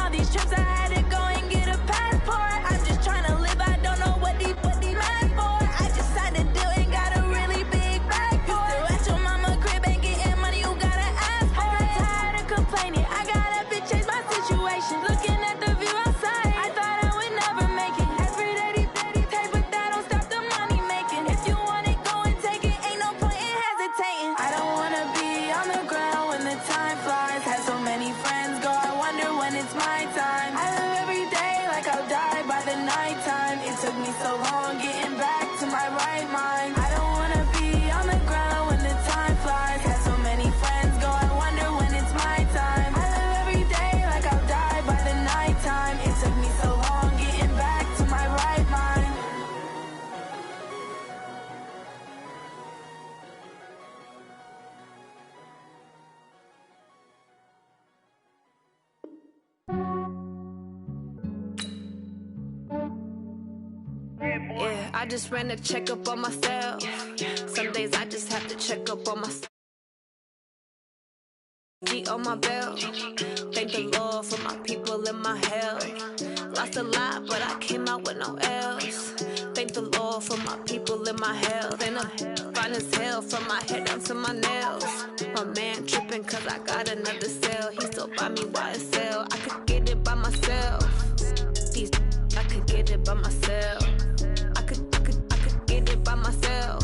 all these trips, I had to go and get a passport. I'm just trying to live, I don't know what these mad for. I just signed a deal and got a really big bag for it. Still at your mama crib and getting money, you gotta ask for it. I got tired of complaining, I got up and changed my situation. Looking at the view outside, I thought I would never make it. Every day they pay, but that don't stop the money making. If you want it, go and take it, ain't no point in hesitating. I don't wanna be on the ground when the time flies. Had so many friends go, I wonder when it's my time. I live every day like I'll die by the nighttime. It took me so long getting back to my right mind. I don't wanna be on the ground when the time flies. Had so many friends go, I wonder when it's my time. I live every day like I'll die by the nighttime. It took me so long getting back to my right mind. Yeah, I just ran a checkup on myself. Some days I just have to check up on myself. G on my belt. Thank the Lord for my people in my health. Lost a lot, but I came out with no else. Thank the Lord for my people in my health. And I'm fine as hell from my head down to my nails. My man tripping cause I got another cell. He still buy me YSL. I could get it by myself. These I could get it by myself. I could get it by myself.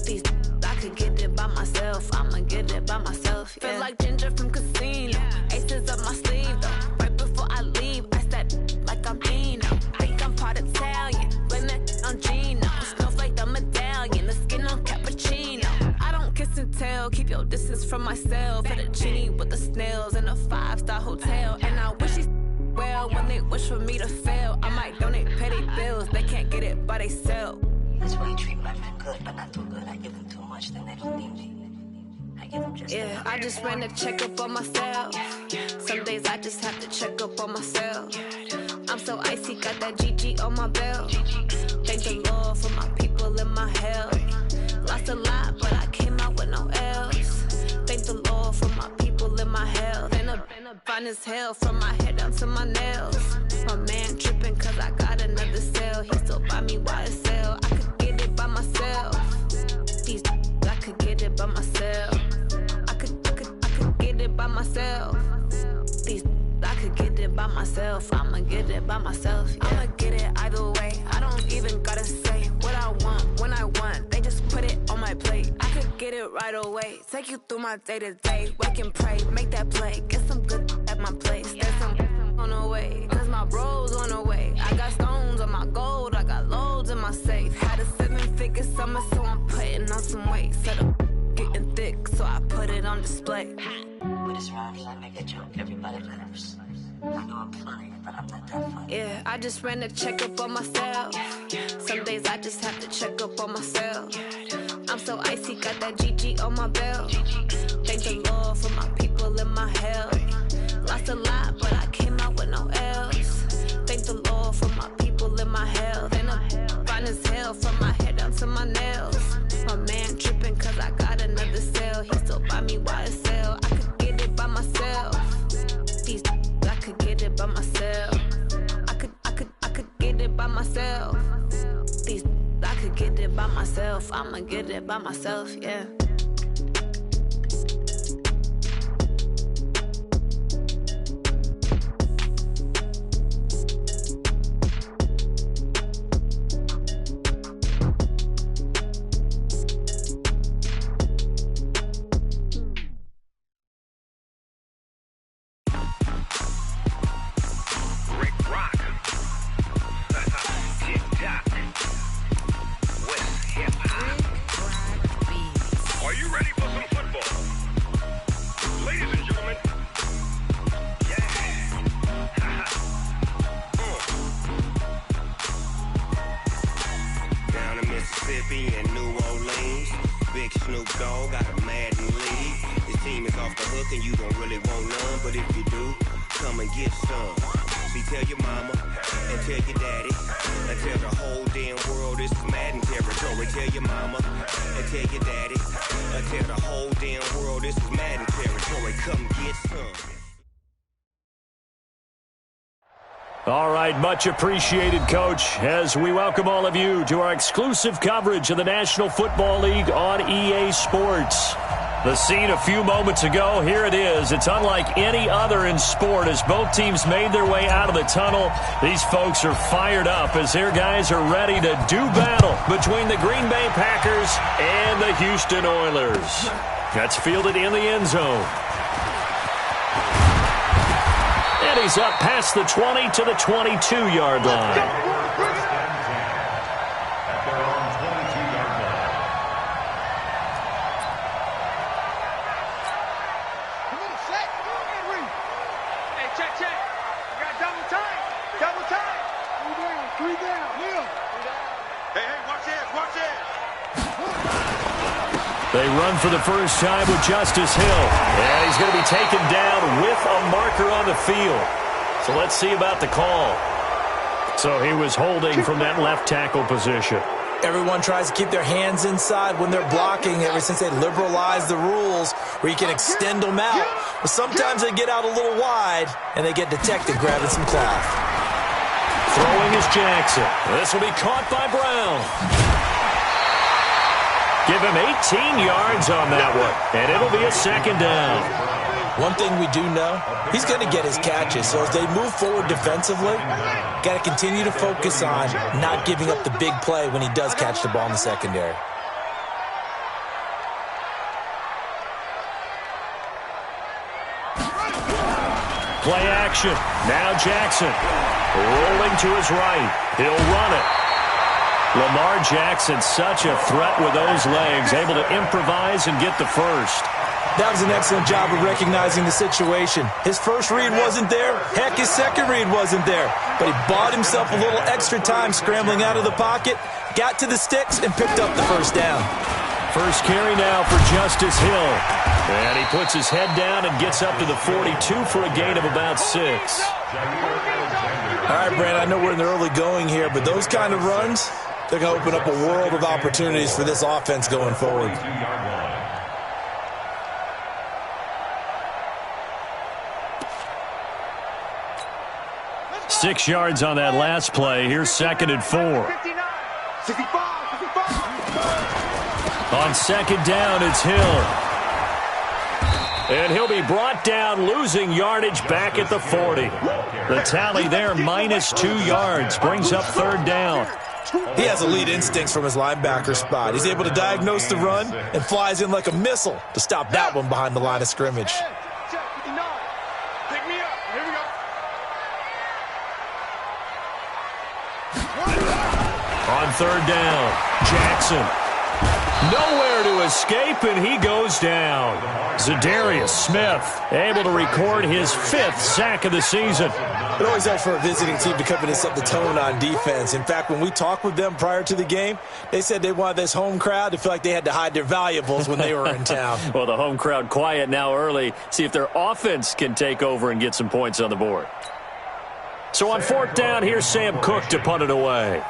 These I could get it by myself. I'ma get it by myself. Yeah. Feel like Ginger from Casino. Aces up my sleeve though. Right before I leave, I step like I'm Dino. Think I'm part Italian. Blame that on Gino. Smells like the medallion. The skin on cappuccino. I don't kiss and tell. Keep your distance from myself. For the genie with the snails in a 5-star hotel. And I wish he's well when they wish for me to fail. I might donate petty bills. They can't get it by they self. That's why you treat my men good, but not too good. I give them too much, then they don't need me. I give them just yeah, I just ran a checkup on myself. Some days I just have to check up on myself. I'm so icy, got that GG on my belt. Thank the Lord for my people in my health. Lost a lot, but I came out with no else. Thank the Lord for my people in my health. And I'm fine as hell from my head down to my nails. My man tripping cause I got another cell. He still buy me YSL. I could get it by myself. These I could get it by myself. I could get it by myself. These I could get it by myself. I'ma get it by myself. Yeah. I'ma get it either way. I don't even gotta say what I want when I want. They just put it on my plate. I could get it right away. Take you through my day to day. Wake and pray, make that play. Get some good at my place. There's some on the way. Cause my bro's on the way. I got stones on my gold. I got loads in my safe. Had a 7-figure summer, so I'm putting on some weight. Set up getting thick, so I put it on display. With this rhymes, I make a joke, everybody laughs. I know I'm funny, but I'm not that funny. Yeah, I just ran a checkup on myself. Some days I just have to check up on myself. I'm so icy, got that GG on my belt. Thank the Lord for my people in my health. Lost a lot, but I came out with no else. Thank the Lord for my people in my health. And I'm fine as hell from my head down to my nails. My man tripping cause I got another cell. He still buy me YSL. I could get it by myself. These I could get it by myself. I could get it by myself. These I could get it by myself. I'ma get it by myself, yeah. And New Orleans, Big Snoop Dogg got a Madden lead. His team is off the hook and you don't really want none, but if you do, come and get some. See, tell your mama and tell your daddy and tell the whole damn world this is Madden territory. Tell your mama and tell your daddy and tell the whole damn world this is Madden territory. Come get some. All right, much appreciated, Coach, as we welcome all of you to our exclusive coverage of the National Football League on EA Sports. The scene a few moments ago, here it is. It's unlike any other in sport as both teams made their way out of the tunnel. These folks are fired up as their guys are ready to do battle between the Green Bay Packers and the Houston Oilers. That's fielded in the end zone. And he's up past the 20 to the 22-yard line. They run for the first time with Justice Hill. And he's going to be taken down with a marker on the field. So let's see about the call. So he was holding from that left tackle position. Everyone tries to keep their hands inside when they're blocking ever since they liberalized the rules where you can extend them out. But sometimes they get out a little wide and they get detected grabbing some cloth. Throwing is Jackson. This will be caught by Brown. Give him 18 yards on that one, and it'll be a second down. One thing we do know, he's going to get his catches. So as they move forward defensively, got to continue to focus on not giving up the big play when he does catch the ball in the secondary. Play action. Now Jackson. Rolling to his right. He'll run it. Lamar Jackson, such a threat with those legs, able to improvise and get the first. That was an excellent job of recognizing the situation. His first read wasn't there. Heck, his second read wasn't there. But he bought himself a little extra time scrambling out of the pocket, got to the sticks, and picked up the first down. First carry now for Justice Hill. And he puts his head down and gets up to the 42 for a gain of about 6. All right, Brandon, I know we're in the early going here, but those kind of runs, they're going to open up a world of opportunities for this offense going forward. Six yards on that last play. Here's 2nd and 4. On second down, it's Hill. And he'll be brought down, losing yardage back at the 40. The tally there, -2 yards, brings up 3rd down. He has elite instincts from his linebacker spot. He's able to diagnose the run and flies in like a missile to stop that one behind the line of scrimmage. On 3rd down, Jackson. Nowhere to escape, and he goes down. Zadarius Smith able to record his 5th sack of the season. It always helps for a visiting team to come in and set the tone on defense. In fact, when we talked with them prior to the game, they said they wanted this home crowd to feel like they had to hide their valuables when they were in town. Well, the home crowd quiet now early. See if their offense can take over and get some points on the board. So on 4th down, here's Sam Cook to punt it away.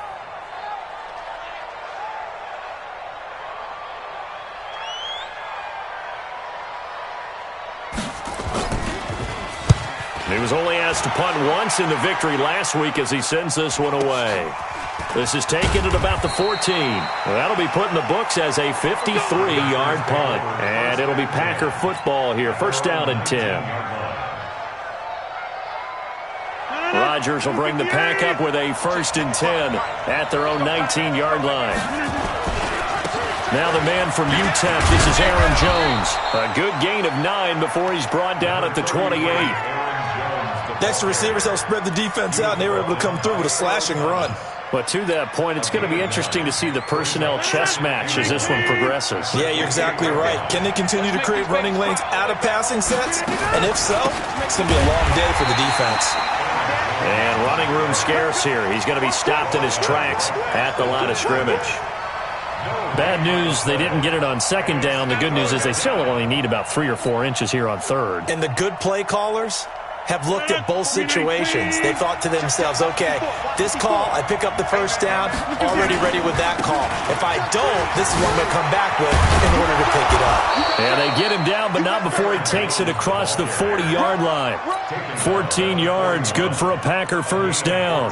He was only asked to punt once in the victory last week as he sends this one away. This is taken at about the 14. Well, that'll be put in the books as a 53-yard punt. And it'll be Packer football here. 1st down and 10. Rodgers will bring the Pack up with a 1st and 10 at their own 19-yard line. Now the man from UTEP, this is Aaron Jones. A good gain of 9 before he's brought down at the 28. Next, the receivers helped spread the defense out, and they were able to come through with a slashing run. But to that point, it's going to be interesting to see the personnel chess match as this one progresses. Yeah, you're exactly right. Can they continue to create running lanes out of passing sets? And if so, it's going to be a long day for the defense. And running room scarce here. He's going to be stopped in his tracks at the line of scrimmage. Bad news, they didn't get it on 2nd down. The good news is they still only need about 3 or 4 inches here on 3rd. And the good play callers have looked at both situations. They thought to themselves, okay, this call, I pick up the first down, already ready with that call. If I don't, this is what I'm going to come back with in order to pick it up. And they get him down, but not before he takes it across the 40-yard line. 14 yards, good for a Packer first down.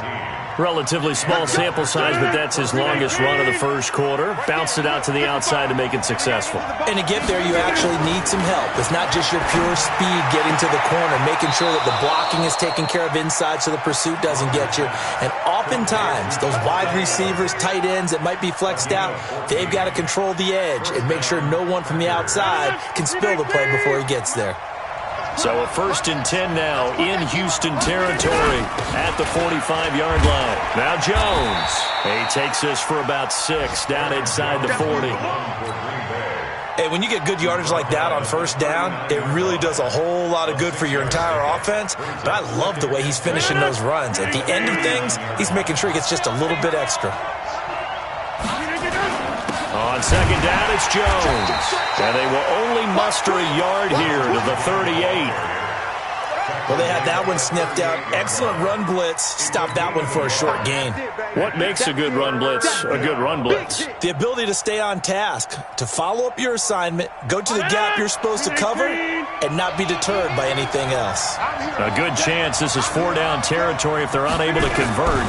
Relatively small sample size, but that's his longest run of the first quarter. Bounced it out to the outside to make it successful. And to get there, you actually need some help. It's not just your pure speed getting to the corner, making sure that the blocking is taken care of inside so the pursuit doesn't get you. And oftentimes, those wide receivers, tight ends that might be flexed out, they've got to control the edge and make sure no one from the outside can spill the play before he gets there. So a 1st and 10 now in Houston territory at the 45-yard line. Now Jones. He takes this for about 6 down inside the 40. Hey, when you get good yardage like that on first down, it really does a whole lot of good for your entire offense. But I love the way he's finishing those runs. At the end of things, he's making sure he gets just a little bit extra. On second down, it's Jones. And they will only muster a yard here to the 38. Well, they had that one sniffed out. Excellent run blitz. Stop that one for a short gain. What makes a good run blitz a good run blitz? The ability to stay on task, to follow up your assignment, go to the gap you're supposed to cover, and not be deterred by anything else. A good chance this is 4-down territory if they're unable to convert.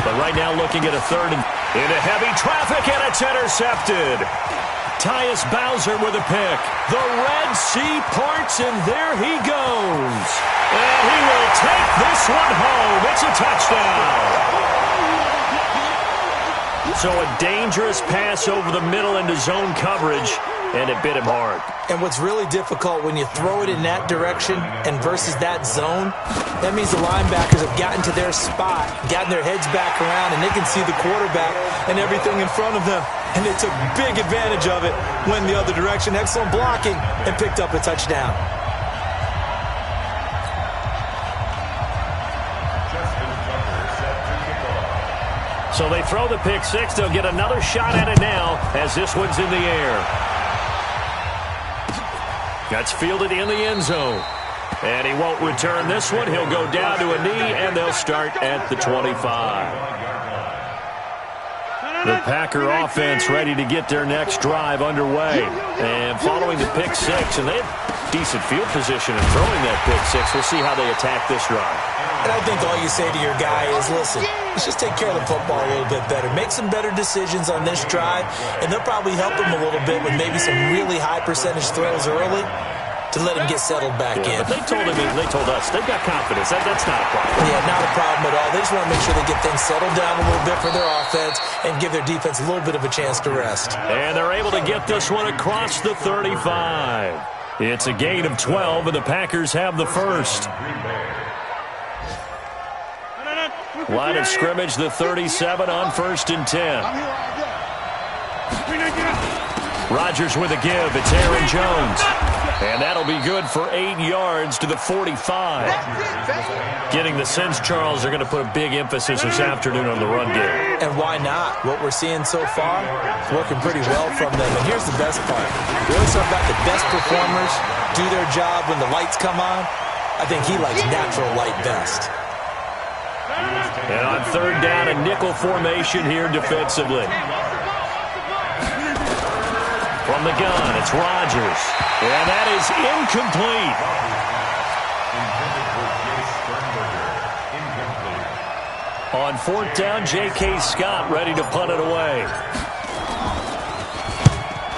But right now looking at a 3rd and into heavy traffic, and it's intercepted. Tyus Bowser with a pick. The Red Sea parts, and there he goes. And he will take this one home. It's a touchdown. So a dangerous pass over the middle into zone coverage, and it bit him hard. And what's really difficult when you throw it in that direction and versus that zone, that means the linebackers have gotten to their spot, gotten their heads back around, and they can see the quarterback and everything in front of them. And they took big advantage of it, went the other direction, excellent blocking, and picked up a touchdown. So they throw the pick six. They'll get another shot at it now as this one's in the air. That's fielded in the end zone. And he won't return this one. He'll go down to a knee, and they'll start at the 25. The Packer offense ready to get their next drive underway. And following the pick six, and they have decent field position in throwing that pick six. We'll see how they attack this drive. And I think all you say to your guy is, listen, let's just take care of the football a little bit better. Make some better decisions on this drive, and they'll probably help him a little bit with maybe some really high percentage throws early to let him get settled back in. But they told us, they've got confidence. That's not a problem. Yeah, not a problem at all. They just want to make sure they get things settled down a little bit for their offense and give their defense a little bit of a chance to rest. And they're able to get this one across the 35. It's a gain of 12, and the Packers have the first. Line of scrimmage, the 37 on 1st and 10. Rodgers with a give. It's Aaron Jones. And that'll be good for 8 yards to the 45. Getting the sense, Charles, they're going to put a big emphasis this afternoon on the run game. And why not? What we're seeing so far is working pretty well from them. And here's the best part. We always talk about the best performers do their job when the lights come on. I think he likes natural light best. And on 3rd down, a nickel formation here defensively. From the gun, it's Rodgers. And that is incomplete. On 4th down, J.K. Scott ready to punt it away.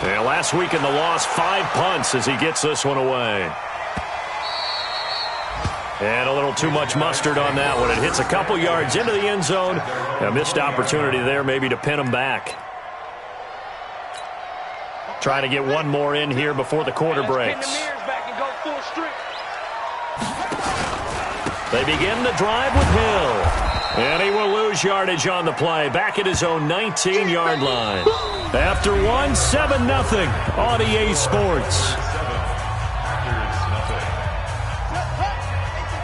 And last week in the loss, 5 punts as he gets this one away. And a little too much mustard on that one. It hits a couple yards into the end zone. A missed opportunity there maybe to pin him back. Trying to get one more in here before the quarter breaks. They begin the drive with Hill. And he will lose yardage on the play. Back at his own 19-yard line. After one, 7-0 on EA Sports.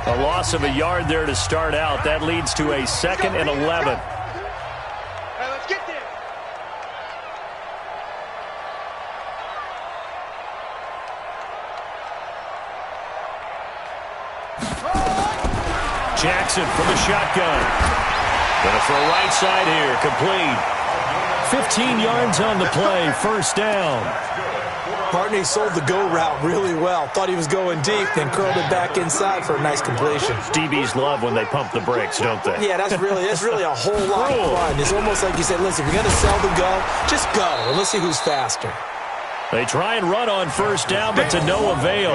A loss of a yard there to start out. That leads to a 2nd and 11. Let's get there. Jackson from the shotgun. Gonna throw right side here, complete. 15 yards on the play, first down. Barney sold the go route really well. Thought he was going deep, then curled it back inside for a nice completion. DBs love when they pump the brakes, don't they? Yeah, that's really a whole lot of fun. It's almost like you said, listen, if you're going to sell the go, just go, and let's see who's faster. They try and run on first down, but to no avail.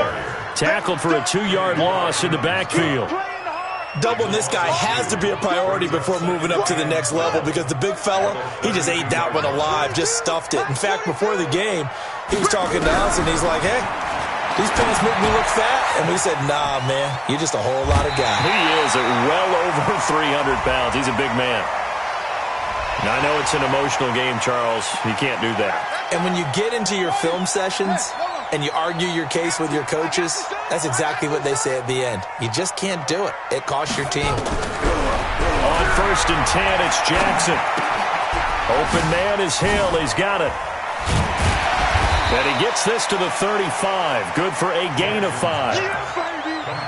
Tackled for a 2-yard loss in the backfield. Doubling this guy has to be a priority before moving up to the next level because the big fella, he just ate that one alive, just stuffed it. In fact, before the game, he was talking to us, and he's like, hey, these pants make me look fat. And we said, nah, man, you're just a whole lot of guy. He is at well over 300 pounds. He's a big man. Now, I know it's an emotional game, Charles. You can't do that. And when you get into your film sessions and you argue your case with your coaches, that's exactly what they say at the end. You just can't do it. It costs your team. On first and 10, it's Jackson. Open man is Hill. He's got it. And he gets this to the 35. Good for a gain of 5.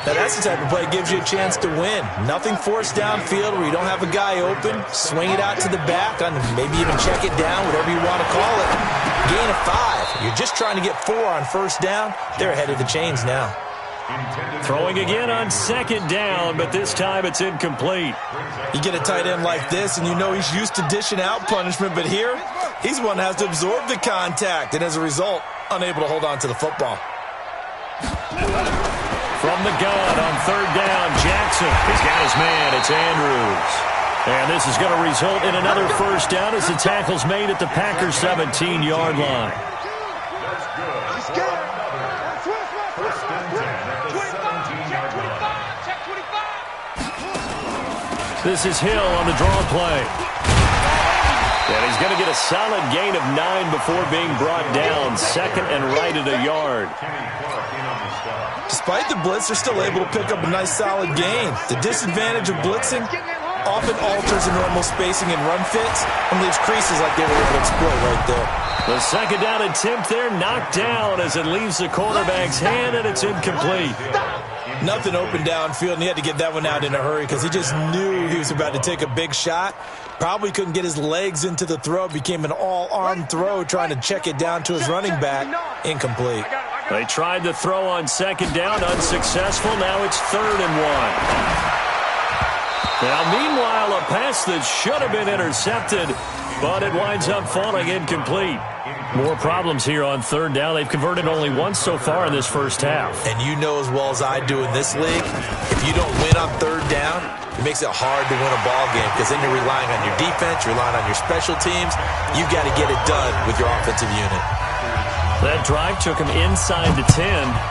Now that's the type of play that gives you a chance to win. Nothing forced downfield where you don't have a guy open. Swing it out to the back, maybe even check it down, whatever you want to call it. Gain of 5. You're just trying to get 4 on first down. They're ahead of the chains now. Throwing again on second down, but this time it's incomplete. You get a tight end like this, and you know he's used to dishing out punishment, but here, he's the one that has to absorb the contact, and as a result, unable to hold on to the football. From the gun on third down, Jackson. He's got his man. It's Andrews. And this is going to result in another first down as the tackle's made at the Packers' 17-yard line. This is Hill on the draw play. And he's going to get a solid gain of 9 before being brought down. Second and right at a yard. Despite the blitz, they're still able to pick up a nice solid gain. The disadvantage of blitzing often alters the normal spacing and run fits and leaves creases like they were able to exploit right there. The second down attempt there knocked down as it leaves the quarterback's hand, and it's incomplete. Nothing open downfield, and he had to get that one out in a hurry because he just knew he was about to take a big shot. Probably couldn't get his legs into the throw. Became an all-arm throw trying to check it down to his running back. Incomplete. They tried to throw on second down, unsuccessful. Now it's 3rd and 1. Now, meanwhile, a pass that should have been intercepted, but it winds up falling incomplete. More problems here on third down. They've converted only once so far in this first half. And you know as well as I do in this league, if you don't win on third down, it makes it hard to win a ball game because then you're relying on your defense, you're relying on your special teams. You've got to get it done with your offensive unit. That drive took him inside the 10.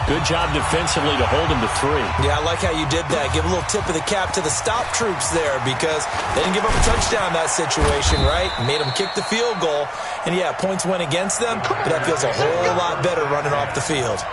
Good job defensively to hold him to 3. Yeah, I like how you did that. Give a little tip of the cap to the stop troops there because they didn't give up a touchdown in that situation, right? Made them kick the field goal. And, yeah, points went against them, but that feels a whole lot better running off the field.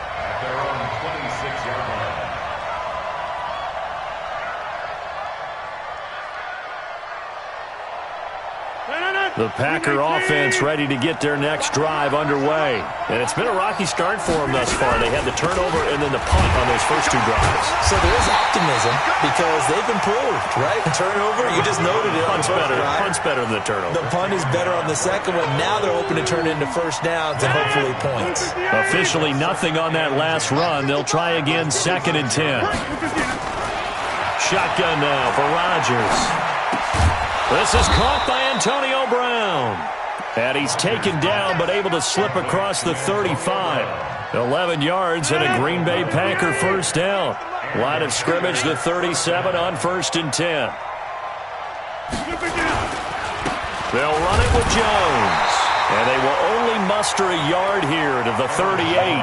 The Packer offense ready to get their next drive underway. And it's been a rocky start for them thus far. They had the turnover and then the punt on those first 2 drives. So there is optimism because they've improved, right? Turnover, you just noted it. Punt's better. Punt's better than the turnover. The punt is better on the second one. Now they're hoping to turn into first downs and hopefully points. Officially nothing on that last run. They'll try again 2nd and 10. Shotgun now for Rodgers. This is caught by Antonio Brown. And he's taken down but able to slip across the 35. 11 yards and a Green Bay Packer first down. Line of scrimmage, the 37 on 1st and 10. They'll run it with Jones. And they will only muster a yard here to the 38.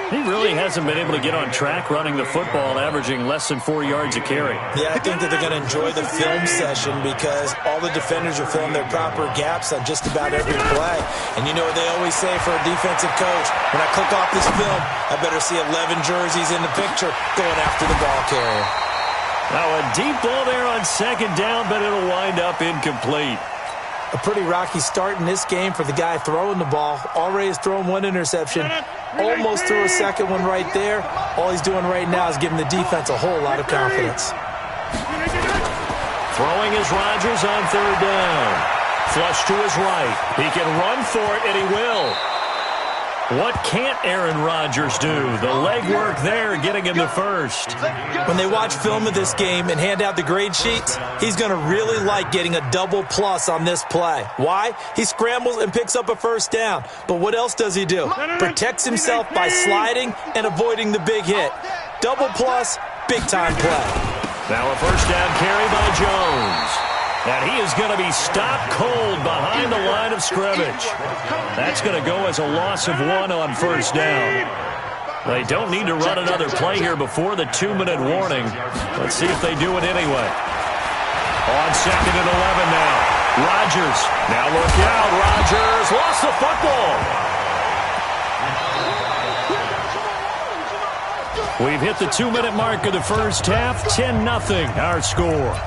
He really hasn't been able to get on track running the football, averaging less than 4 yards a carry. Yeah, I think that they're going to enjoy the film session because all the defenders are filling their proper gaps on just about every play. And you know what they always say for a defensive coach, when I click off this film, I better see 11 jerseys in the picture going after the ball carrier. Now a deep ball there on second down, but it'll wind up incomplete. A pretty rocky start in this game for the guy throwing the ball. Already has thrown 1 interception. Almost threw a second one right there. All he's doing right now is giving the defense a whole lot of confidence. Throwing is Rodgers on third down. Flush to his right. He can run for it, and he will. What can't Aaron Rodgers do? The legwork there getting him to first. When they watch film of this game and hand out the grade sheets, he's going to really like getting a double plus on this play. Why? He scrambles and picks up a first down. But what else does he do? Protects himself by sliding and avoiding the big hit. Double plus, big-time play. Now a first down carry by Jones. And he is going to be stopped cold behind the line of scrimmage. That's going to go as a loss of 1 on first down. They don't need to run another play here before the 2-minute warning. Let's see if they do it anyway. On 2nd and 11 now. Rodgers. Now look out. Rodgers lost the football. We've hit the 2-minute mark of the first half. 10-0 our score.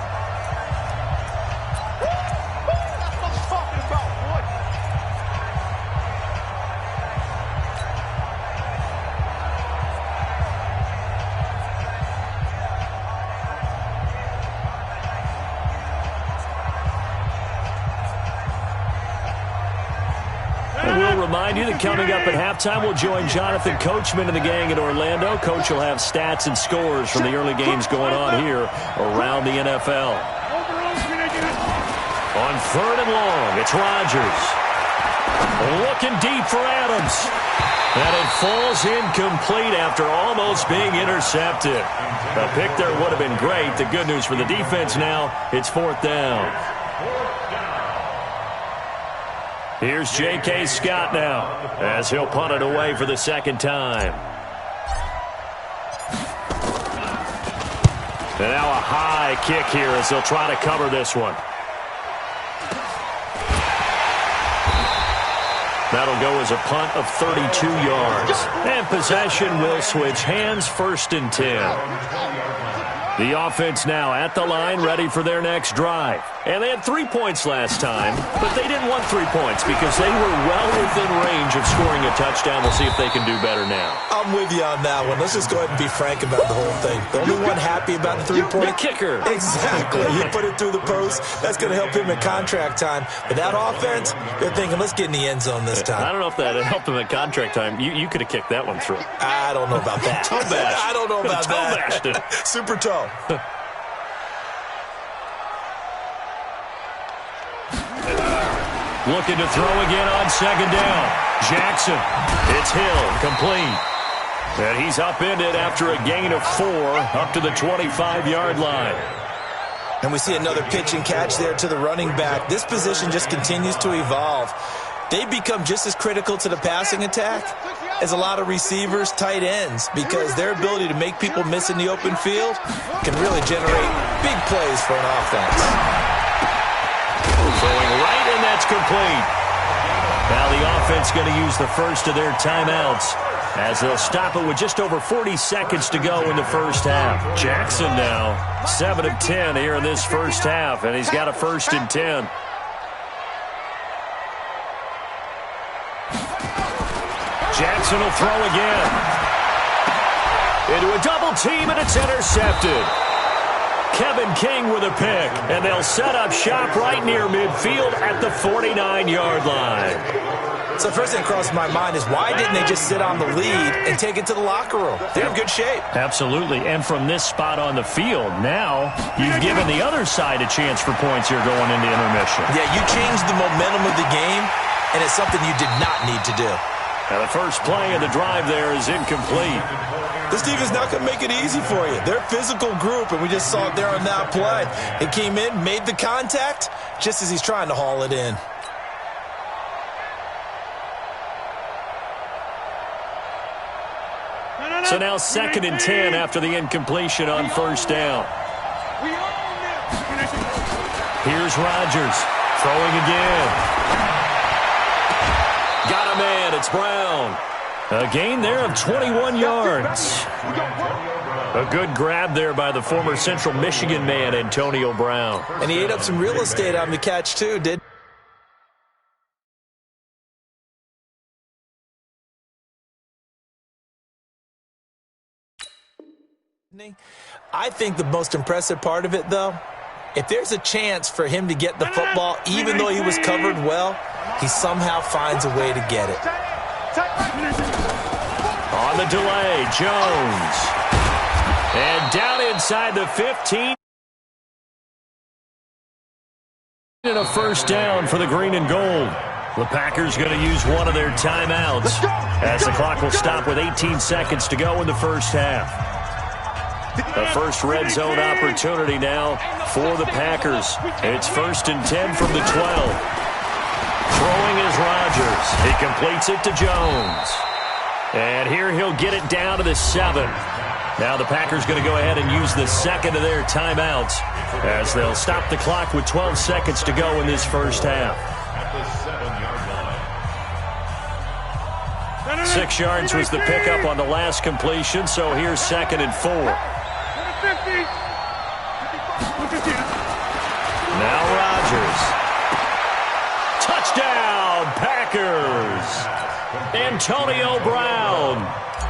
Remind you that coming up at halftime, we'll join Jonathan Coachman and the gang in Orlando. Coach will have stats and scores from the early games going on here around the NFL. On 3rd and long, it's Rodgers. Looking deep for Adams. And it falls incomplete after almost being intercepted. A pick there would have been great. The good news for the defense now, it's 4th down. Here's J.K. Scott now as he'll punt it away for the 2nd time. And now a high kick here as they'll try to cover this one. That'll go as a punt of 32 yards. And possession will switch hands, 1st and 10. The offense now at the line, ready for their next drive. And they had 3 points last time, but they didn't want 3 points because they were well within range of scoring a touchdown. We'll see if they can do better now. I'm with you on that one. Let's just go ahead and be frank about the whole thing. The only one happy about the 3-point. The kicker. Exactly. You put it through the post. That's going to help him in contract time. But that offense, they're thinking, let's get in the end zone this time. I don't know if that helped him in contract time. You could have kicked that one through. I don't know about that. Toe bash. I don't know about toe that. Bashed it. Super toe. Looking to throw again on 2nd down. Jackson. It's Hill. Complete. And he's upended after a gain of 4 up to the 25-yard line. And we see another pitch and catch there to the running back. This position just continues to evolve. They become just as critical to the passing attack as a lot of receivers, tight ends, because their ability to make people miss in the open field can really generate big plays for an offense. Throwing right, and that's complete. Now the offense going to use the first of their timeouts as they'll stop it with just over 40 seconds to go in the first half. Jackson now 7 of 10 here in this first half, and he's got a 1st and 10. Jackson will throw again. Into a double team, and it's intercepted. Kevin King with a pick, and they'll set up shop right near midfield at the 49-yard line. So the first thing that crossed my mind is why didn't they just sit on the lead and take it to the locker room? They're in good shape. Absolutely, and from this spot on the field, now you've given the other side a chance for points here going into intermission. Yeah, you changed the momentum of the game, and it's something you did not need to do. Now the first play of the drive there is incomplete. This team is not going to make it easy for you. They're a physical group, and we just saw it there on that play. It came in, made the contact, just as he's trying to haul it in. So now 2nd and 10 after the incompletion on first down. Here's Rodgers throwing again. Got a man, it's Brown. A gain there of 21 yards. A good grab there by the former Central Michigan man, Antonio Brown. And he ate up some real estate on the catch, too, didn't he? I think the most impressive part of it, though, if there's a chance for him to get the football, even though he was covered well, he somehow finds a way to get it. On the delay, Jones. And down inside the 15. And a first down for the green and gold. The Packers going to use one of their timeouts as the clock will stop with 18 seconds to go in the first half. The first red zone opportunity now for the Packers. It's 1st and 10 from the 12. Throwing is Rodgers. He completes it to Jones. And here he'll get it down to the 7. Now the Packers going to go ahead and use the second of their timeouts as they'll stop the clock with 12 seconds to go in this first half. 6 yards was the pickup on the last completion, so here's 2nd and 4. Now Rodgers. Touchdown, Packers! Antonio Brown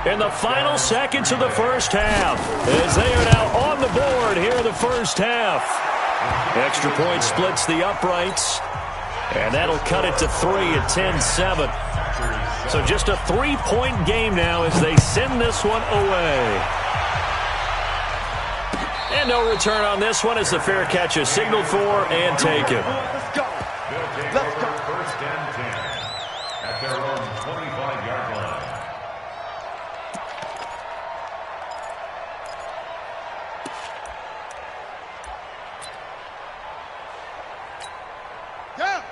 in the final seconds of the first half as they are now on the board here in the first half. Extra point splits the uprights, and that'll cut it to 3 at 10-7. So just a 3-point game now as they send this one away. And no return on this one as the fair catch is signaled for and taken. Let's go. Let's go. 1st and 10 at their own 25-yard line.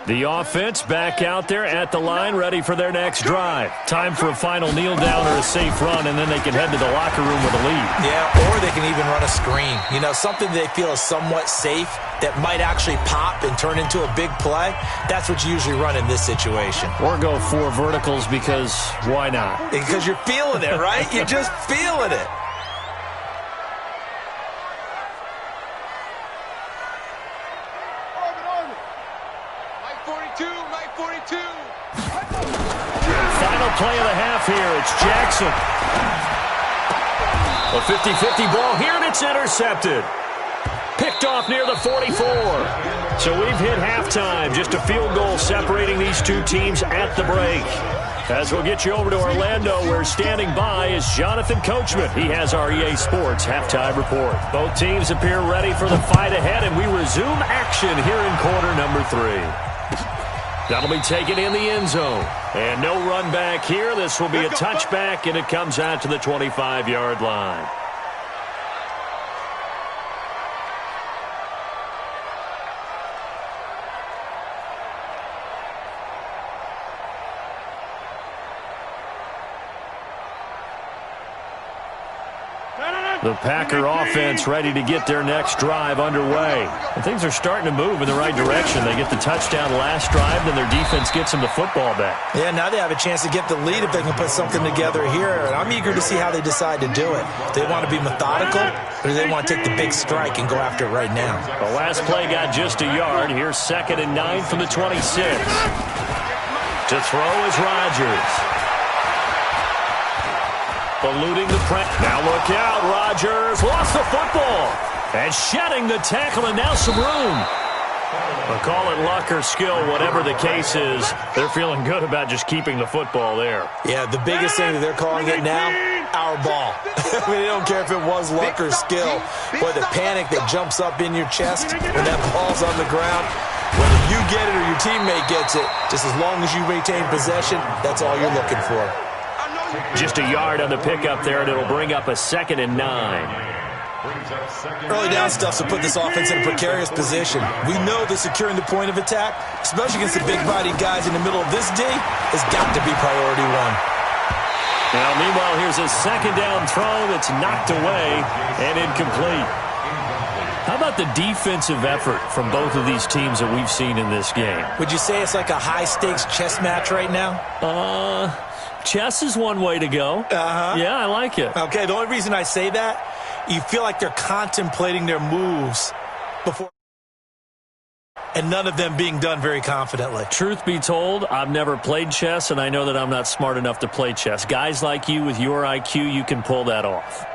The offense back out there at the line, ready for their next drive. Time for a final kneel down or a safe run, and then they can head to the locker room with a lead. Yeah, or they can even run a screen. You know, something they feel is somewhat safe that might actually pop and turn into a big play. That's what you usually run in this situation. Or go 4 verticals because why not? Because you're feeling it, right? You're just feeling it. Final play of the half here. It's Jackson. A 50-50 ball here, and it's intercepted. Picked off near the 44. So we've hit halftime. Just a field goal separating these two teams at the break. As we'll get you over to Orlando, where standing by is Jonathan Coachman. He has our EA Sports halftime report. Both teams appear ready for the fight ahead, and we resume action here in quarter number 3. That'll be taken in the end zone. And no run back here. This will be a touchback, and it comes out to the 25-yard line. The Packer offense ready to get their next drive underway. And things are starting to move in the right direction. They get the touchdown last drive, then their defense gets them the football back. Yeah, now they have a chance to get the lead if they can put something together here. And I'm eager to see how they decide to do it. Do they want to be methodical, or do they want to take the big strike and go after it right now? The last play got just a yard. Here's 2nd and 9 from the 26. To throw is Rodgers. Eluding the press. Now look out. Rodgers lost the football. And shedding the tackle, and now some room. But call it luck or skill, whatever the case is, they're feeling good about just keeping the football there. Yeah, the biggest thing that they're calling it now, our ball. I mean, they don't care if it was luck or skill. Boy, the panic that jumps up in your chest when that ball's on the ground, whether you get it or your teammate gets it, just as long as you maintain possession, that's all you're looking for. Just a yard on the pickup there, and it'll bring up a 2nd and 9. Early down stuff to put this offense in a precarious position. We know that securing the point of attack, especially against the big-bodied guys in the middle of this D, has got to be priority 1. Now, meanwhile, here's a 2nd down throw that's knocked away and incomplete. How about the defensive effort from both of these teams that we've seen in this game? Would you say it's like a high-stakes chess match right now? Chess is one way to go. Yeah, I like it. Okay, the only reason I say that, you feel like they're contemplating their moves before, and none of them being done very confidently. Truth be told, I've never played chess, and I know that I'm not smart enough to play chess. Guys like you with your IQ, you can pull that off.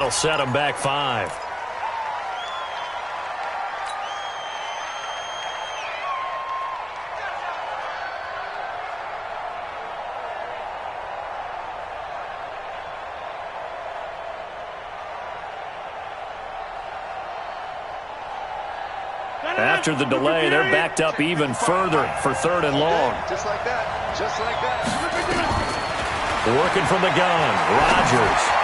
That'll set them back 5. After the delay, they're backed up even further for 3rd and long. Just like that. Just like that. Working from the gun, Rodgers.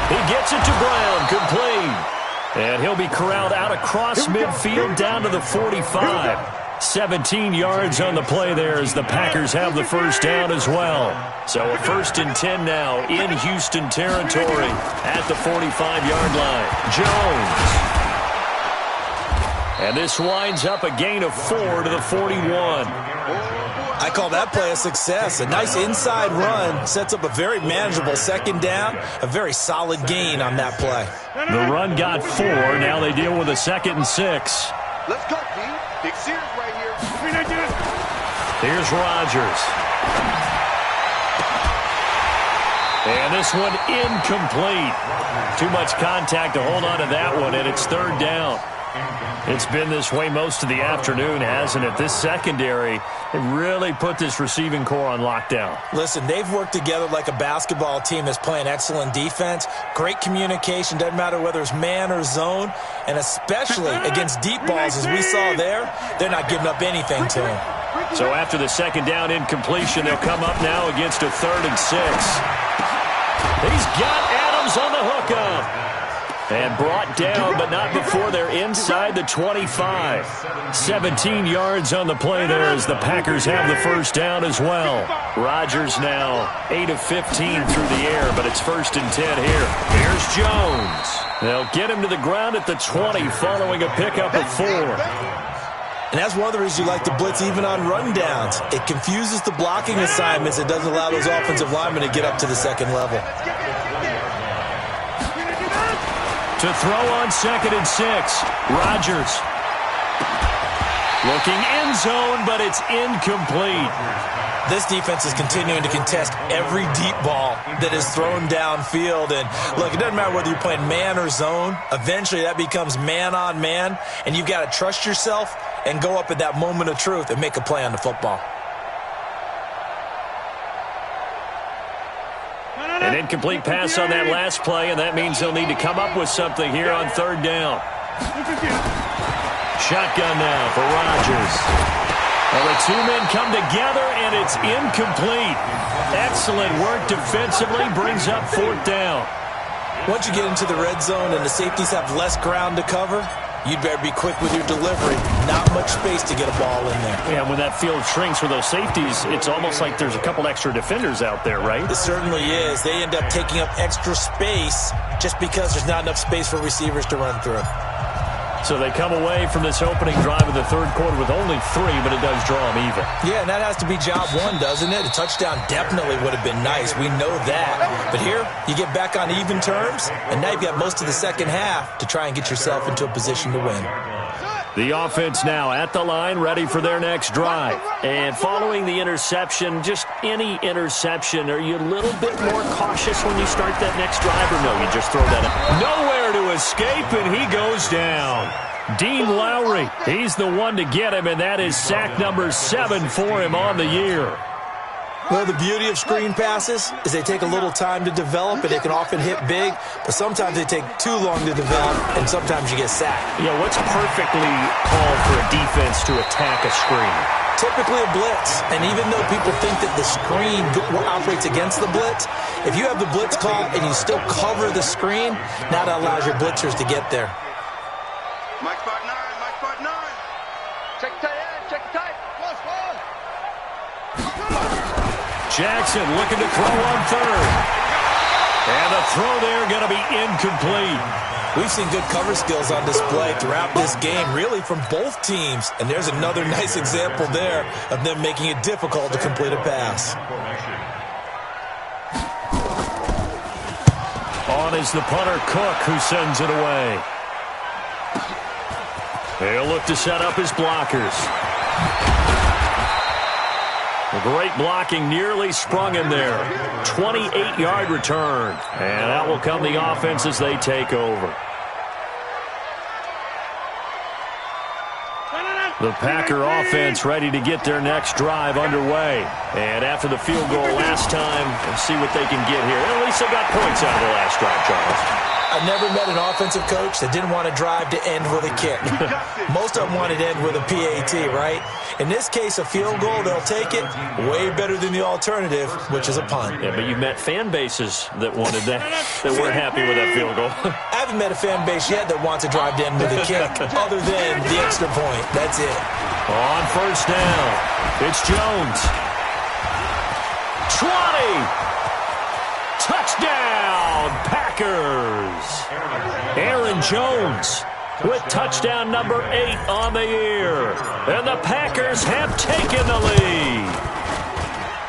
He gets it to Brown, complete. And he'll be corralled out across midfield down to the 45. 17 yards on the play there as the Packers have the first down as well. So a 1st and 10 now in Houston territory at the 45-yard line. Jones. And this winds up a gain of 4 to the 41. I call that play a success. A nice inside run sets up a very manageable 2nd down. A very solid gain on that play. The run got 4. Now they deal with a 2nd and 6. Let's go, D. Big Sears right here. Here's Rodgers. And this one incomplete. Too much contact to hold on to that one, and it's 3rd down. It's been this way most of the afternoon, hasn't it? This secondary, it really put this receiving core on lockdown. Listen, they've worked together like a basketball team that's playing excellent defense. Great communication, doesn't matter whether it's man or zone. And especially against deep balls, as we saw there, they're not giving up anything to him. So after the 2nd down incompletion, they'll come up now against a 3rd and 6. He's got Adams on the hookup. And brought down, but not before they're inside the 25. 17 yards on the play there as the Packers have the first down as well. Rodgers now 8 of 15 through the air, but it's 1st and 10 here. Here's Jones. They'll get him to the ground at the 20 following a pickup of 4. And that's one of the reasons you like to blitz even on rundowns. It confuses the blocking assignments. It doesn't allow those offensive linemen to get up to the 2nd level. To throw on 2nd and 6, Rodgers. Looking end zone, but it's incomplete. This defense is continuing to contest every deep ball that is thrown downfield. And look, it doesn't matter whether you're playing man or zone. Eventually that becomes man on man, and you've got to trust yourself and go up at that moment of truth and make a play on the football. An incomplete pass on that last play, and that means they'll need to come up with something here on 3rd down. Shotgun now for Rodgers. Well, the 2 men come together, and it's incomplete. Excellent work defensively, brings up 4th down. Once you get into the red zone and the safeties have less ground to cover, you'd better be quick with your delivery. Not much space to get a ball in there. Yeah, when that field shrinks with those safeties, it's almost like there's a couple extra defenders out there, right? It certainly is. They end up taking up extra space just because there's not enough space for receivers to run through. So they come away from this opening drive of the 3rd quarter with only 3, but it does draw them even. Yeah, and that has to be job 1, doesn't it? A touchdown definitely would have been nice. We know that. But here, you get back on even terms, and now you've got most of the 2nd half to try and get yourself into a position to win. The offense now at the line, ready for their next drive. And following the interception, just any interception, are you a little bit more cautious when you start that next drive, or no, you just throw that up? Nowhere to escape, and he goes down. Dean Lowry, he's the one to get him, and that is sack number 7 for him on the year. Well, the beauty of screen passes is they take a little time to develop, and they can often hit big, but sometimes they take too long to develop, and sometimes you get sacked. Yeah, what's perfectly called for a defense to attack a screen? Typically a blitz, and even though people think that the screen operates against the blitz, if you have the blitz call and you still cover the screen, now that allows your blitzers to get there. Mike Spot 9, Mike Spot 9. Check the tight end, check the tight. Plus 1. Jackson looking to throw on 3rd. And the throw there going to be incomplete. We've seen good cover skills on display throughout this game, really from both teams. And there's another nice example there of them making it difficult to complete a pass. On is the punter, Cook, who sends it away. They'll look to set up his blockers. The great blocking nearly sprung him there. 28-yard return. And out will come the offense as they take over. The Packer offense ready to get their next drive underway. And after the field goal last time, let's see what they can get here. At least they got points out of the last drive, Charles. I never met an offensive coach that didn't want to drive to end with a kick. Most of them wanted to end with a PAT, right? In this case, a field goal, they'll take it. Way better than the alternative, which is a punt. Yeah, but you've met fan bases that wanted that weren't happy with that field goal. I haven't met a fan base yet that wants to drive to end with a kick, other than the extra point. That's it. On first down, it's Jones. 20! Touchdown, Packers! Aaron Jones with touchdown number 8 on the year. And the Packers have taken the lead.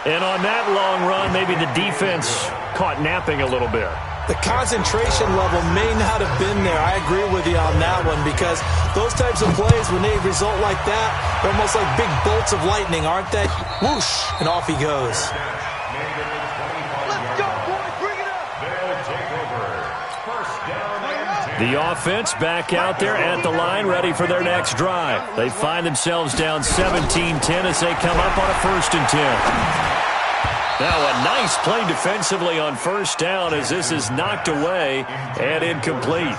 And on that long run, maybe the defense caught napping a little bit. The concentration level may not have been there. I agree with you on that one, because those types of plays, when they result like that, they're almost like big bolts of lightning, aren't they? Whoosh, and off he goes. The offense back out there at the line, ready for their next drive. They find themselves down 17-10 as they come up on a 1st and 10. Now a nice play defensively on first down as this is knocked away and incomplete.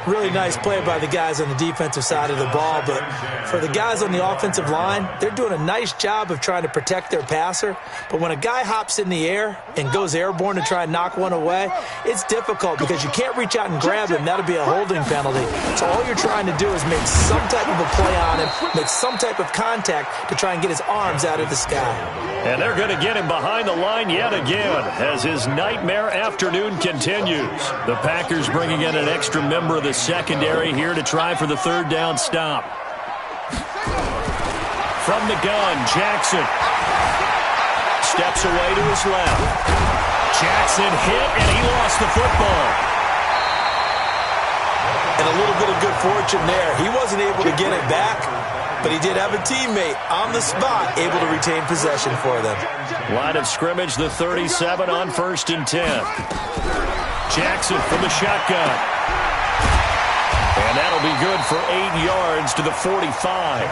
Really nice play by the guys on the defensive side of the ball, but for the guys on the offensive line, they're doing a nice job of trying to protect their passer. But when a guy hops in the air and goes airborne to try and knock one away, it's difficult because you can't reach out and grab him. That'll be a holding penalty. So all you're trying to do is make some type of a play on him, make some type of contact to try and get his arms out of the sky. And they're going to get him behind the line yet again as his nightmare afternoon continues. The Packers bringing in an extra member of the secondary here to try for the 3rd down stop. From the gun, Jackson steps away to his left. Jackson hit, and he lost the football. And a little bit of good fortune there. He wasn't able to get it back, but he did have a teammate on the spot able to retain possession for them. Line of scrimmage, the 37 on 1st and 10. Jackson from the shotgun. And that'll be good for 8 yards to the 45.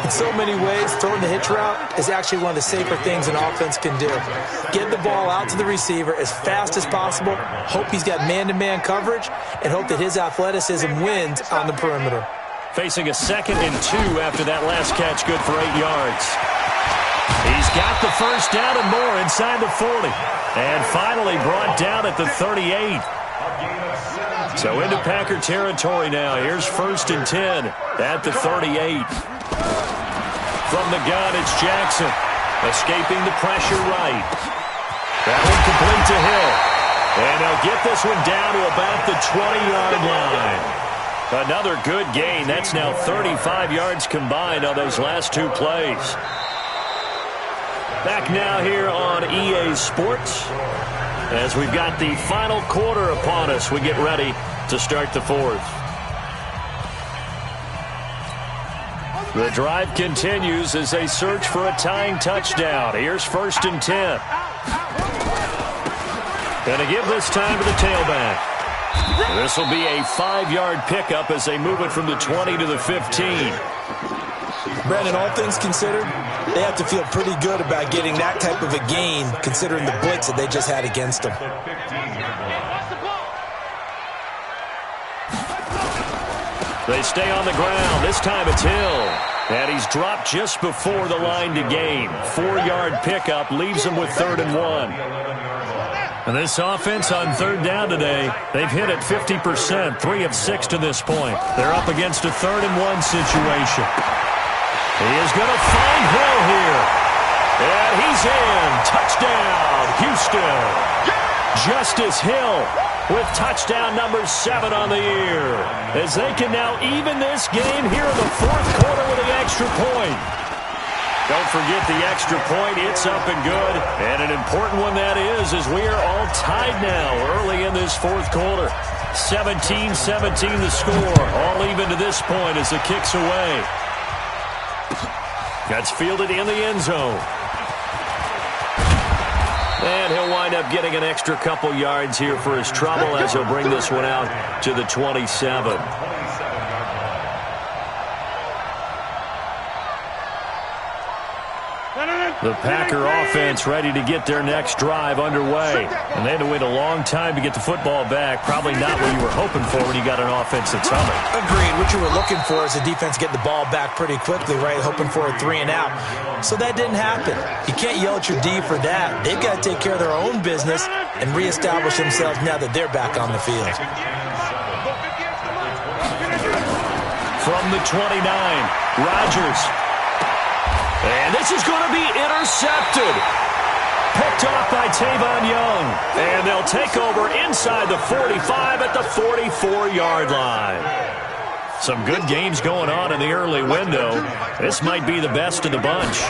In so many ways, throwing the hitch route is actually one of the safer things an offense can do. Get the ball out to the receiver as fast as possible, hope he's got man-to-man coverage, and hope that his athleticism wins on the perimeter. Facing a 2nd and 2 after that last catch, good for 8 yards. He's got the first down and more inside the 40. And finally brought down at the 38. So into Packer territory now. Here's 1st and 10 at the 38. From the gun, it's Jackson. Escaping the pressure right. That one complete to Hill. And they'll get this one down to about the 20-yard line. Another good gain. That's now 35 yards combined on those last 2 plays. Back now here on EA Sports as we've got the final quarter upon us. We get ready to start the 4th. The drive continues as they search for a tying touchdown. Here's 1st and 10. Going to give this time to the tailback. This will be a 5-yard pickup as they move it from the 20 to the 15. Brandon, all things considered, they have to feel pretty good about getting that type of a gain considering the blitz that they just had against them. They stay on the ground. This time it's Hill. And he's dropped just before the line to gain. 4-yard pickup leaves him with 3rd and 1. And this offense on 3rd down today, they've hit it 50%, 3 of 6 to this point. They're up against a 3rd and 1 situation. He is going to find Hill here. And he's in. Touchdown, Houston. Justice Hill with touchdown number 7 on the year. As they can now even this game here in the 4th quarter with an extra point. Don't forget the extra point. It's up and good. And an important one that is, as we are all tied now early in this 4th quarter. 17-17 the score. All even to this point as the kick's away. That's fielded in the end zone. And he'll wind up getting an extra couple yards here for his trouble as he'll bring this one out to the 27. The Packer offense ready to get their next drive underway. And they had to wait a long time to get the football back. Probably not what you were hoping for when you got an offense that's humming. Agreed. What you were looking for is the defense get the ball back pretty quickly, right? Hoping for a 3 and out. So that didn't happen. You can't yell at your D for that. They've got to take care of their own business and reestablish themselves now that they're back on the field. From the 29, Rodgers. And this is going to be intercepted. Picked off by Tavon Young. And they'll take over inside the 45 at the 44-yard line. Some good games going on in the early window. This might be the best of the bunch.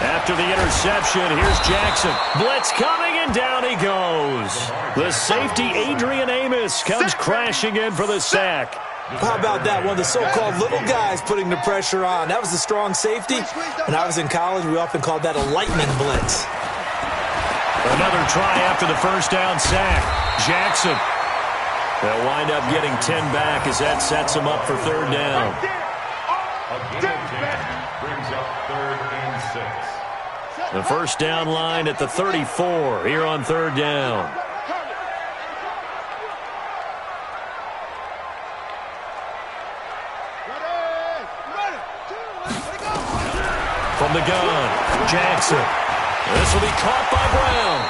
After the interception, here's Jackson. Blitz coming, and down he goes. The safety, Adrian Amos, comes crashing in for the sack. How about that? One of the so-called little guys putting the pressure on. That was the strong safety. When I was in college, we often called that a lightning blitz. Another try after the first down sack. Jackson. They'll wind up getting 10 back as that sets them up for third down. Brings up 3rd and 6. The first down line at the 34 here on third down. From the gun, Jackson. This will be caught by Brown.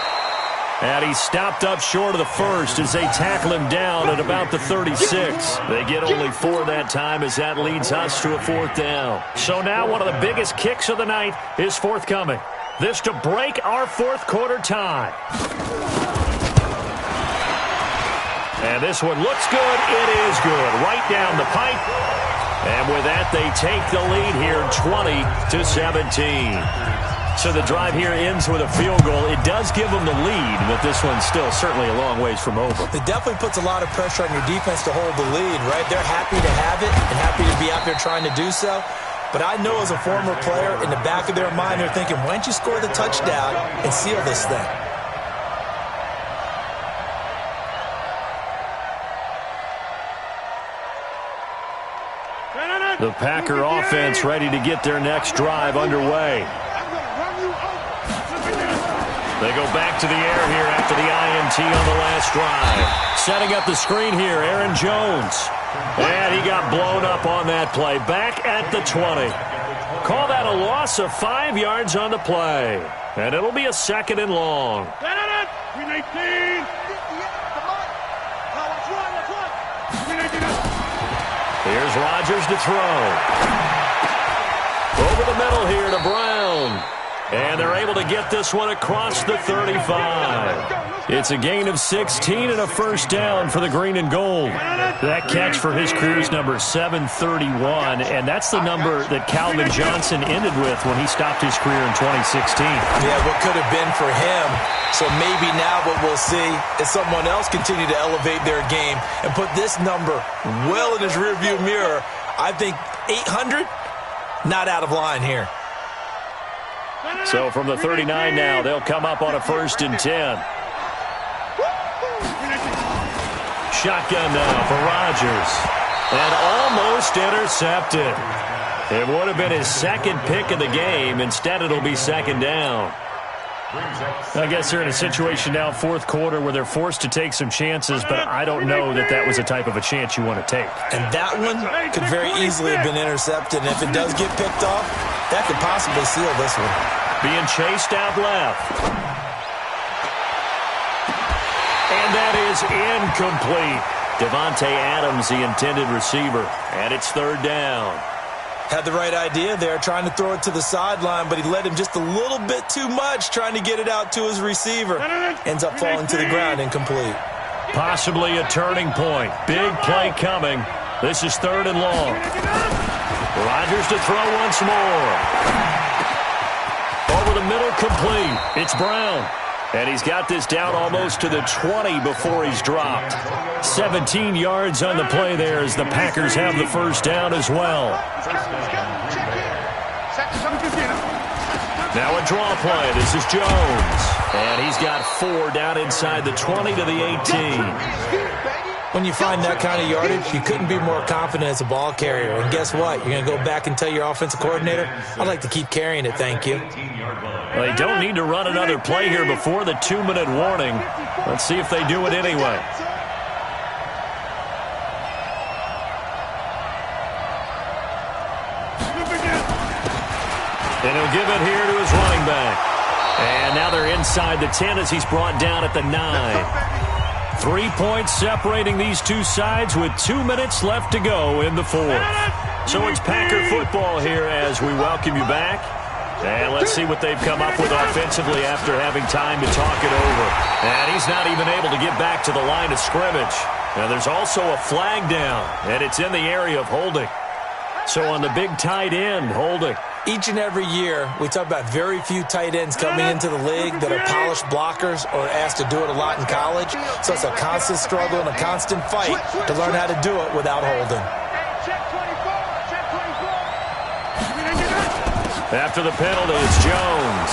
And he stopped up short of the first as they tackle him down at about the 36. They get only 4 that time as that leads us to a 4th down. So now one of the biggest kicks of the night is forthcoming. This to break our 4th quarter tie. And this one looks good. It is good. Right down the pipe. And with that, they take the lead here 20-17. So the drive here ends with a field goal. It does give them the lead, but this one's still certainly a long ways from over. It definitely puts a lot of pressure on your defense to hold the lead, right? They're happy to have it and happy to be out there trying to do so. But I know as a former player, in the back of their mind, they're thinking, why don't you score the touchdown and seal this thing? The Packer offense ready to get their next drive underway. They go back to the air here after the INT on the last drive. Setting up the screen here, Aaron Jones. And he got blown up on that play. Back at the 20. Call that a loss of 5 yards on the play. And it'll be a 2nd and long. Here's Rodgers to throw. Over the middle here to Brown. And they're able to get this one across the 35. It's a gain of 16 and a first down for the green and gold. That catch for his career's number 731, and that's the number that Calvin Johnson ended with when he stopped his career in 2016. Yeah, what could have been for him. So maybe now what we'll see is someone else continue to elevate their game and put this number well in his rearview mirror. I think 800, not out of line here. So from the 39 now, they'll come up on a 1st and 10. Shotgun now for Rodgers. And almost intercepted. It would have been his 2nd pick of the game. Instead, it'll be 2nd down. I guess they're in a situation now, 4th quarter, where they're forced to take some chances, but I don't know that that was a type of a chance you want to take. And that one could very easily have been intercepted, and if it does get picked off, that could possibly seal this one. Being chased out left. And that is incomplete. Devontae Adams, the intended receiver, and it's 3rd down. Had the right idea there, trying to throw it to the sideline, but he led him just a little bit too much, trying to get it out to his receiver. Ends up falling to the ground, incomplete. Possibly a turning point. Big play coming. This is 3rd and long. Rodgers to throw once more. Over the middle, complete. It's Brown. And he's got this down almost to the 20 before he's dropped. 17 yards on the play there as the Packers have the first down as well. Now a draw play. This is Jones. And he's got 4 down inside the 20 to the 18. When you find that kind of yardage, you couldn't be more confident as a ball carrier. And guess what? You're going to go back and tell your offensive coordinator, I'd like to keep carrying it, thank you. Well, they don't need to run another play here before the 2-minute warning. Let's see if they do it anyway. And he'll give it here to his running back. And now they're inside the 10 as he's brought down at the 9. 3 points separating these two sides with 2 minutes left to go in the 4th. So it's Packer football here as we welcome you back. And let's see what they've come up with offensively after having time to talk it over. And he's not even able to get back to the line of scrimmage. Now there's also a flag down, and it's in the area of holding. So on the big tight end, holding. Each and every year, we talk about very few tight ends coming into the league that are polished blockers or asked to do it a lot in college. So it's a constant struggle and a constant fight to learn how to do it without holding. After the penalty, it's Jones.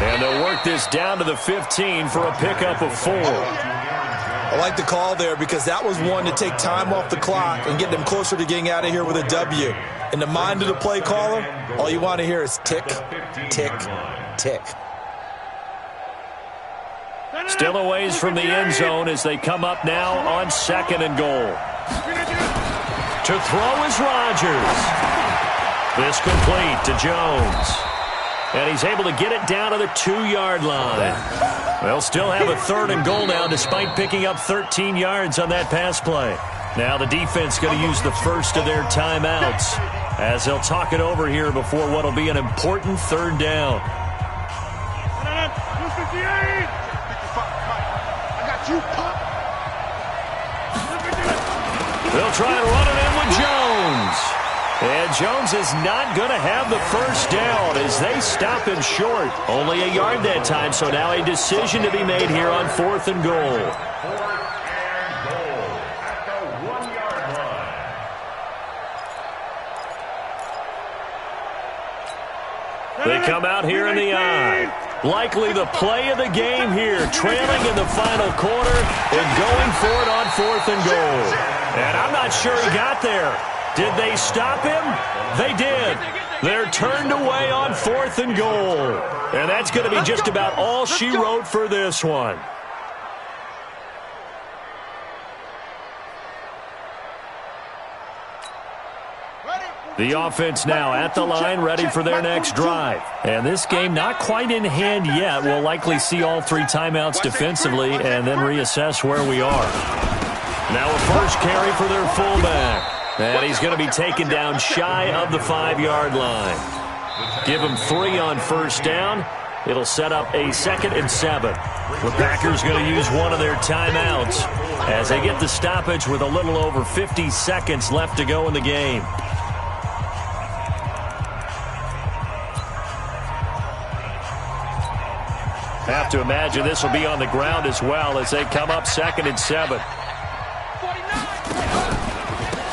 And they'll work this down to the 15 for a pickup of 4. I like the call there because that was one to take time off the clock and get them closer to getting out of here with a W. In the mind of the play caller, all you want to hear is tick, tick, tick. Still a ways from the end zone as they come up now on 2nd and goal. To throw is Rodgers. This complete to Jones. And he's able to get it down to the 2-yard line. They'll still have a 3rd and goal now despite picking up 13 yards on that pass play. Now the defense going to use the first of their timeouts as they'll talk it over here before what will be an important 3rd down. They'll try and run it in with Jones. And Jones is not going to have the first down as they stop him short. Only a yard that time, so now a decision to be made here on 4th and goal. 4th and goal at the 1-yard line. They come out here in the eye. Likely the play of the game here, trailing in the final quarter and going for it on 4th and goal. And I'm not sure he got there. Did they stop him? They did. They're turned away on 4th and goal. And that's going to be just about all she wrote for this one. The offense now at the line, ready for their next drive. And this game not quite in hand yet. We'll likely see all 3 timeouts defensively and then reassess where we are. Now a first carry for their fullback. And he's going to be taken down shy of the 5-yard line. Give him 3 on first down. It'll set up a 2nd and 7. The Packers going to use one of their timeouts as they get the stoppage with a little over 50 seconds left to go in the game. Have to imagine this will be on the ground as well as they come up 2nd and 7.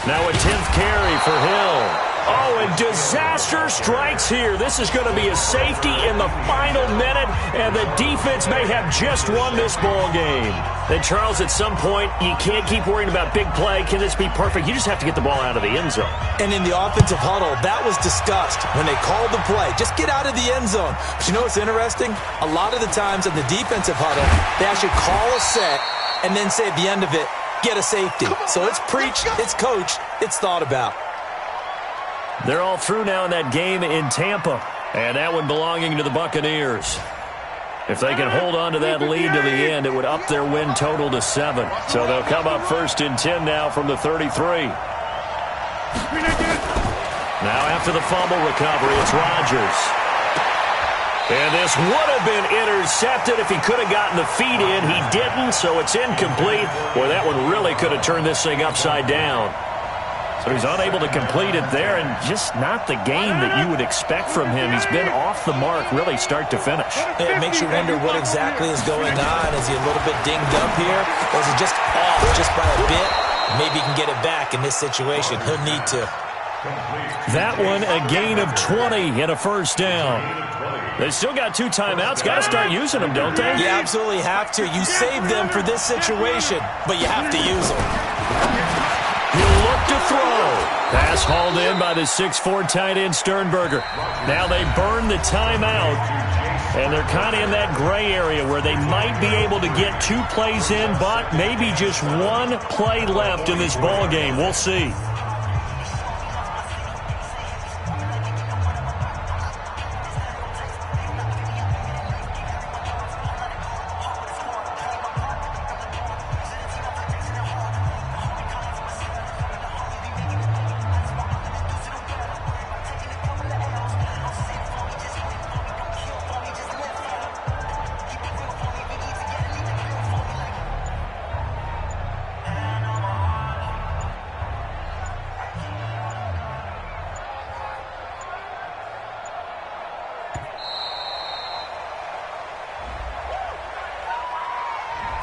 Now a 10th carry for Hill. Oh, and disaster strikes here. This is going to be a safety in the final minute, and the defense may have just won this ball game. Then, Charles, at some point, you can't keep worrying about big play. Can this be perfect? You just have to get the ball out of the end zone. And in the offensive huddle, that was discussed when they called the play. Just get out of the end zone. But you know what's interesting? A lot of the times in the defensive huddle, they actually call a set and then say at the end of it, get a safety. So it's preached, it's coached, it's thought about. They're all through now in that game in Tampa, and that one belonging to the Buccaneers. If they can hold on to that lead to the end, it would up their win total to 7. So they'll come up 1st and 10 now from the 33. Now after the fumble recovery, it's Rodgers. And this would have been intercepted if he could have gotten the feet in. He didn't, so it's incomplete. Boy, that one really could have turned this thing upside down. So he's unable to complete it there, and just not the game that you would expect from him. He's been off the mark really start to finish. It makes you wonder what exactly is going on. Is he a little bit dinged up here, or is he just off just by a bit? Maybe he can get it back in this situation. He'll need to. That one a gain of 20 and a first down. They still got 2 timeouts. Got to start using them, don't they? You absolutely have to. You save them for this situation, but you have to use them. He'll look to throw. Pass hauled in by the 6'4" tight end Sternberger. Now they burn the timeout, and they're kind of in that gray area where they might be able to get 2 plays in, but maybe just 1 play left in this ball game. We'll see.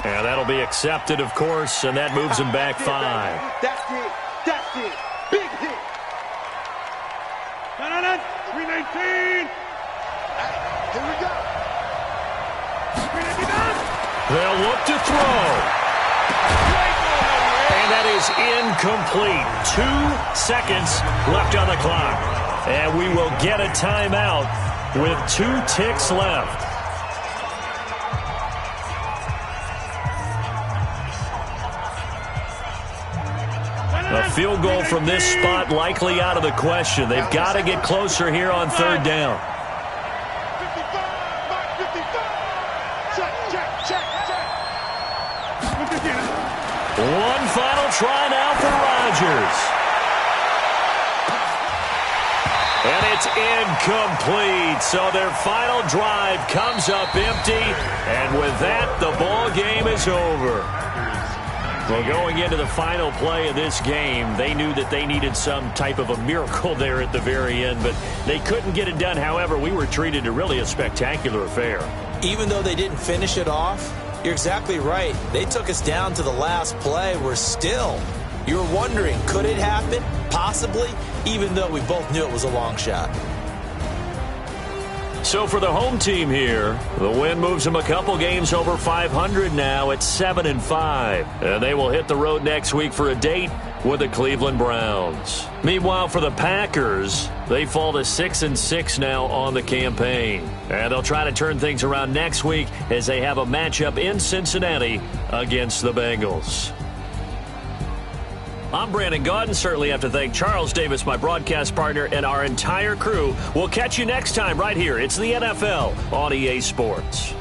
And that'll be accepted, of course, and that moves him back 5. That's it. That's it. Big hit. 319. Here we go. They'll look to throw. And that is incomplete. 2 seconds left on the clock. And we will get a timeout with 2 ticks left. A field goal from this spot likely out of the question. They've got to get closer here on 3rd down. 1 final try now for Rodgers. And it's incomplete. So their final drive comes up empty. And with that, the ball game is over. Well, going into the final play of this game, they knew that they needed some type of a miracle there at the very end, but they couldn't get it done. However, we were treated to really a spectacular affair. Even though they didn't finish it off, you're exactly right. They took us down to the last play. We're still, you were wondering, could it happen? Possibly, even though we both knew it was a long shot. So for the home team here, the win moves them a couple games over 500 now at 7-5. And they will hit the road next week for a date with the Cleveland Browns. Meanwhile, for the Packers, they fall to 6-6 now on the campaign. And they'll try to turn things around next week as they have a matchup in Cincinnati against the Bengals. I'm Brandon Gaudin. Certainly have to thank Charles Davis, my broadcast partner, and our entire crew. We'll catch you next time right here. It's the NFL on EA Sports.